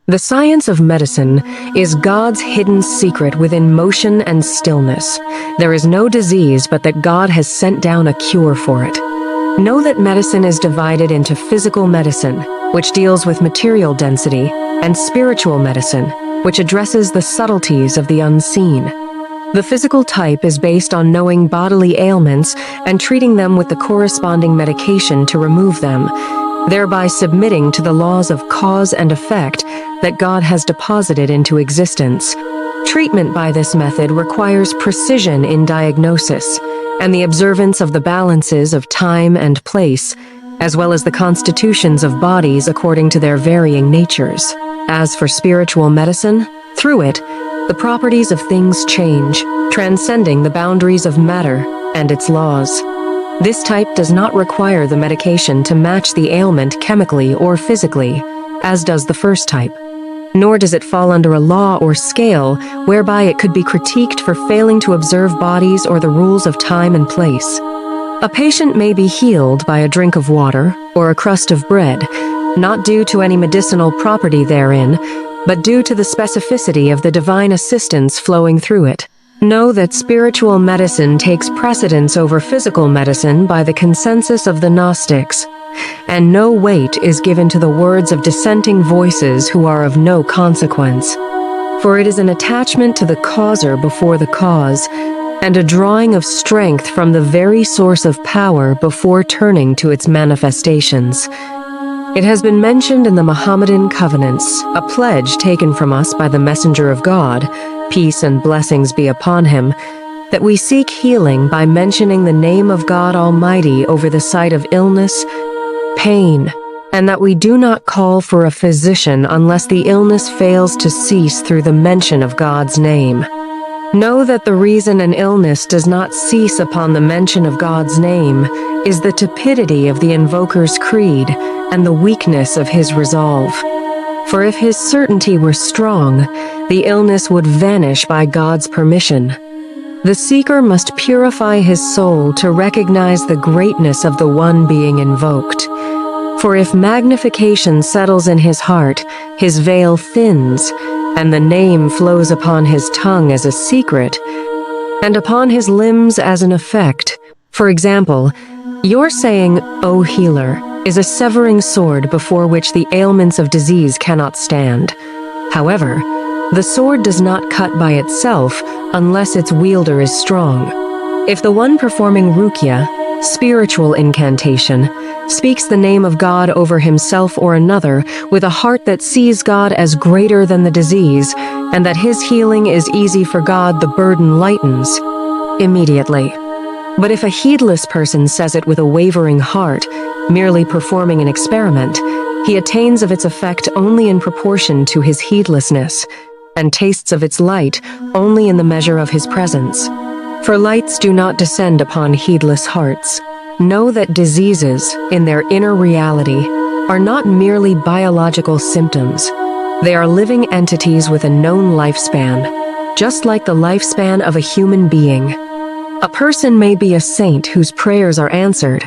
The science of medicine is God's hidden secret within motion and stillness. There is no disease but that God has sent down a cure for it. Know that medicine is divided into physical medicine, which deals with material density, and spiritual medicine, which addresses the subtleties of the unseen. The physical type is based on knowing bodily ailments and treating them with the corresponding medication to remove them, thereby submitting to the laws of cause and effect that God has deposited into existence. Treatment by this method requires precision in diagnosis and the observance of the balances of time and place, as well as the constitutions of bodies according to their varying natures. As for spiritual medicine, through it, the properties of things change, transcending the boundaries of matter and its laws. This type does not require the medication to match the ailment chemically or physically, as does the first type. Nor does it fall under a law or scale whereby it could be critiqued for failing to observe bodies or the rules of time and place. A patient may be healed by a drink of water or a crust of bread, not due to any medicinal property therein, but due to the specificity of the divine assistance flowing through it. Know that spiritual medicine takes precedence over physical medicine by the consensus of the Gnostics, and no weight is given to the words of dissenting voices who are of no consequence. For it is an attachment to the causer before the cause, and a drawing of strength from the very source of power before turning to its manifestations. It has been mentioned in the Mohammedan covenants, a pledge taken from us by the messenger of God, peace and blessings be upon him, that we seek healing by mentioning the name of God Almighty over the site of illness, pain, and that we do not call for a physician unless the illness fails to cease through the mention of God's name. Know that the reason an illness does not cease upon the mention of God's name is the tepidity of the invoker's creed and the weakness of his resolve. For if his certainty were strong, the illness would vanish by God's permission. The seeker must purify his soul to recognize the greatness of the one being invoked. For if magnification settles in his heart, his veil thins, and the name flows upon his tongue as a secret, and upon his limbs as an effect. For example, your saying, "O healer," is a severing sword before which the ailments of disease cannot stand. However, the sword does not cut by itself unless its wielder is strong. If the one performing ruqya, spiritual incantation, speaks the name of God over himself or another with a heart that sees God as greater than the disease, and that his healing is easy for God, the burden lightens immediately. But if a heedless person says it with a wavering heart, merely performing an experiment, he attains of its effect only in proportion to his heedlessness, and tastes of its light only in the measure of his presence. For lights do not descend upon heedless hearts. Know that diseases, in their inner reality, are not merely biological symptoms. They are living entities with a known lifespan, just like the lifespan of a human being. A person may be a saint whose prayers are answered,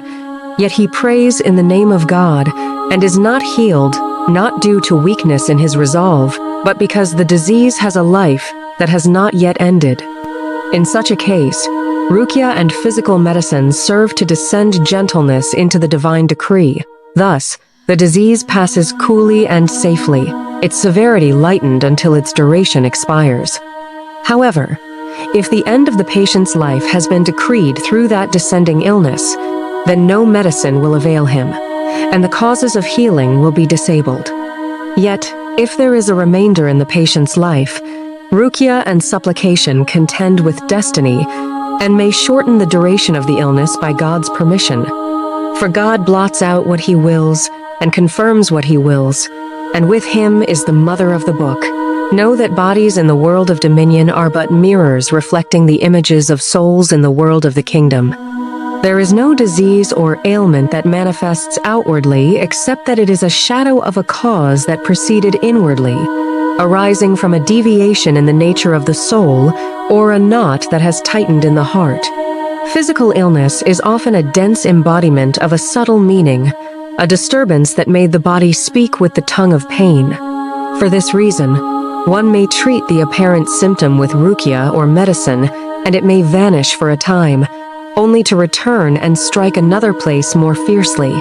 yet he prays in the name of God and is not healed, not due to weakness in his resolve, but because the disease has a life that has not yet ended. In such a case, ruqya and physical medicine serve to descend gentleness into the divine decree. Thus, the disease passes coolly and safely, its severity lightened until its duration expires. However, if the end of the patient's life has been decreed through that descending illness, then no medicine will avail him, and the causes of healing will be disabled. Yet, if there is a remainder in the patient's life, ruqya and supplication contend with destiny and may shorten the duration of the illness by God's permission. For God blots out what he wills and confirms what he wills, and with him is the mother of the book. Know that bodies in the world of dominion are but mirrors reflecting the images of souls in the world of the kingdom. There is no disease or ailment that manifests outwardly except that it is a shadow of a cause that proceeded inwardly, arising from a deviation in the nature of the soul or a knot that has tightened in the heart. Physical illness is often a dense embodiment of a subtle meaning, a disturbance that made the body speak with the tongue of pain. For this reason, one may treat the apparent symptom with ruqya or medicine, and it may vanish for a time, only to return and strike another place more fiercely.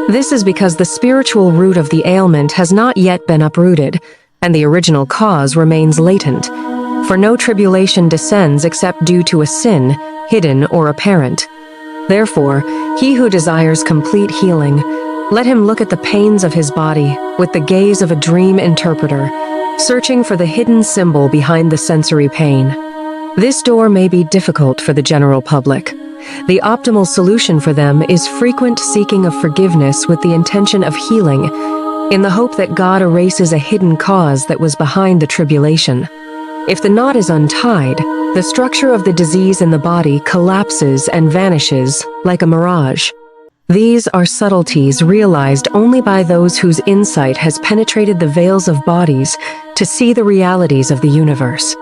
This is because the spiritual root of the ailment has not yet been uprooted, and the original cause remains latent. For no tribulation descends except due to a sin, hidden or apparent. Therefore, he who desires complete healing, let him look at the pains of his body with the gaze of a dream interpreter, searching for the hidden symbol behind the sensory pain. This door may be difficult for the general public. The optimal solution for them is frequent seeking of forgiveness with the intention of healing, in the hope that God erases a hidden cause that was behind the tribulation. If the knot is untied, the structure of the disease in the body collapses and vanishes like a mirage. These are subtleties realized only by those whose insight has penetrated the veils of bodies to see the realities of the universe.